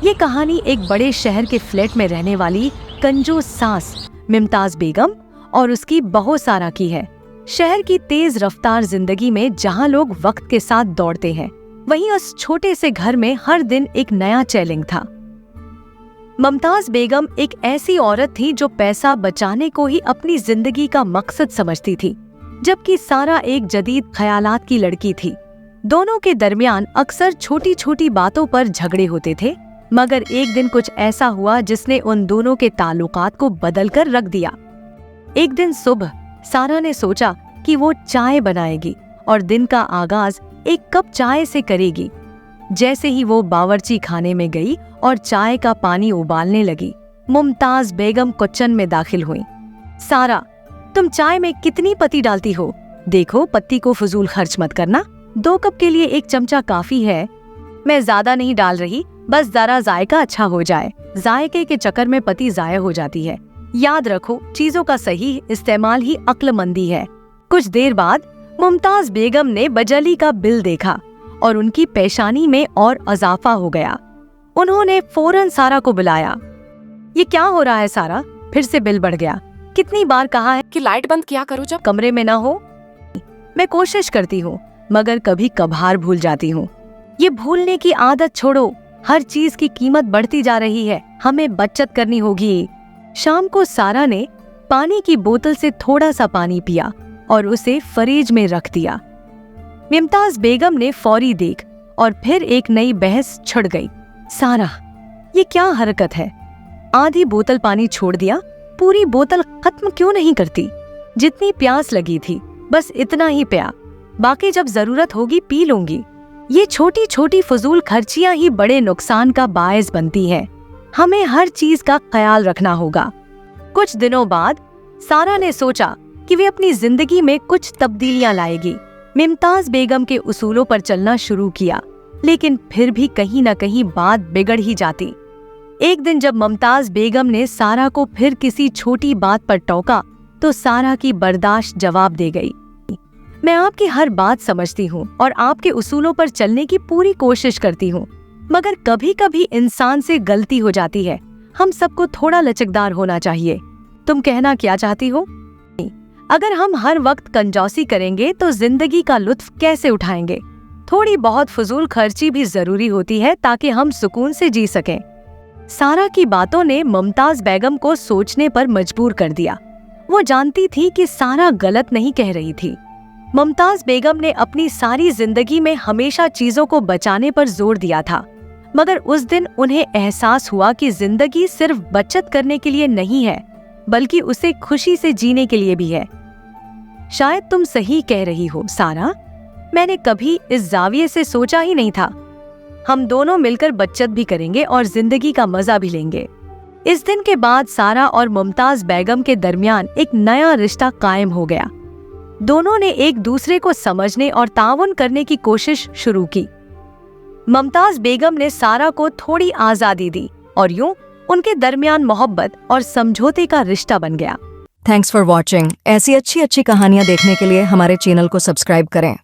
ये कहानी एक बड़े शहर के फ्लैट में रहने वाली कंजूस सास मुमताज बेगम और उसकी बहू सारा की है। शहर की तेज रफ्तार जिंदगी में जहाँ लोग वक्त के साथ दौड़ते हैं, वहीं उस छोटे से घर में हर दिन एक नया चैलेंज था। मुमताज बेगम एक ऐसी औरत थी जो पैसा बचाने को ही अपनी जिंदगी का मकसद समझती थी, जबकि सारा एक जदीद ख्यालात की लड़की थी। दोनों के दरमियान अक्सर छोटी छोटी बातों पर झगड़े होते थे, मगर एक दिन कुछ ऐसा हुआ जिसने उन दोनों के ताल्लुकात को बदल कर रख दिया। एक दिन सुबह सारा ने सोचा कि वो चाय बनाएगी और दिन का आगाज एक कप चाय से करेगी। जैसे ही वो बावर्ची खाने में गई और चाय का पानी उबालने लगी, मुमताज बेगम किचन में दाखिल हुई। सारा, तुम चाय में कितनी पत्ती डालती हो? देखो, पत्ती को फजूल खर्च मत करना। 2 कप के लिए 1 चमचा काफी है। मैं ज्यादा नहीं डाल रही, बस जरा जायका अच्छा हो जाए। जायके के चक्कर में पत्ती जाया हो जाती है। याद रखो, चीजों का सही इस्तेमाल ही अक्लमंदी है। कुछ देर बाद मुमताज बेगम ने बिजली का बिल देखा और उनकी पेशानी में और इजाफा हो गया। उन्होंने फौरन सारा को बुलाया। ये क्या हो रहा है सारा? फिर से बिल बढ़ गया। कितनी बार कहा है कि लाइट बंद किया करो जब कमरे में ना हो। मैं कोशिश करती हूँ, मगर कभी कभार भूल जाती हूँ। ये भूलने की आदत छोड़ो। हर चीज की कीमत बढ़ती जा रही है, हमें बचत करनी होगी। शाम को सारा ने पानी की बोतल से थोड़ा सा पानी पिया और उसे फ्रिज में रख दिया। मुमताज बेगम ने फौरी देख और फिर एक नई बहस छिड़ गई। सारा, ये क्या हरकत है? आधी बोतल पानी छोड़ दिया, पूरी बोतल खत्म क्यों नहीं करती? जितनी प्यास लगी थी बस इतना ही पिया, बाकी जब जरूरत होगी पी लूंगी। ये छोटी छोटी फजूल खर्चियां ही बड़े नुकसान का बायस बनती हैं। हमें हर चीज का ख्याल रखना होगा। कुछ दिनों बाद सारा ने सोचा कि वे अपनी जिंदगी में कुछ तब्दीलियां लाएगी। मुमताज बेगम के उसूलों पर चलना शुरू किया, लेकिन फिर भी कहीं न कहीं बात बिगड़ ही जाती। एक दिन जब मुमताज बेगम ने सारा को फिर किसी छोटी बात पर टोका, तो सारा की बर्दाश्त जवाब दे गई। मैं आपकी हर बात समझती हूँ और आपके उसूलों पर चलने की पूरी कोशिश करती हूँ, मगर कभी कभी इंसान से गलती हो जाती है। हम सबको थोड़ा लचकदार होना चाहिए। तुम कहना क्या चाहती हो? अगर हम हर वक्त कंजौसी करेंगे तो जिंदगी का लुत्फ कैसे उठाएंगे? थोड़ी बहुत फजूल खर्ची भी जरूरी होती है ताकि हम सुकून से जी सकें। सारा की बातों ने मुमताज बेगम को सोचने पर मजबूर कर दिया। वो जानती थी कि सारा गलत नहीं कह रही थी। मुमताज बेगम ने अपनी सारी जिंदगी में हमेशा चीजों को बचाने पर जोर दिया था, मगर उस दिन उन्हें एहसास हुआ कि जिंदगी सिर्फ बचत करने के लिए नहीं है, बल्कि उसे खुशी से जीने के लिए भी है। शायद तुम सही कह रही हो सारा, मैंने कभी इस जाविये से सोचा ही नहीं था। हम दोनों मिलकर बचत भी करेंगे और जिंदगी का मजा भी लेंगे। इस दिन के बाद सारा और मुमताज बेगम के दरमियान एक नया रिश्ता कायम हो गया। दोनों ने एक दूसरे को समझने और ताउन करने की कोशिश शुरू की। मुमताज बेगम ने सारा को थोड़ी आजादी दी और यूं उनके दरमियान मोहब्बत और समझौते का रिश्ता बन गया। Thanks for watching. ऐसी अच्छी अच्छी कहानियाँ देखने के लिए हमारे चैनल को सब्सक्राइब करें।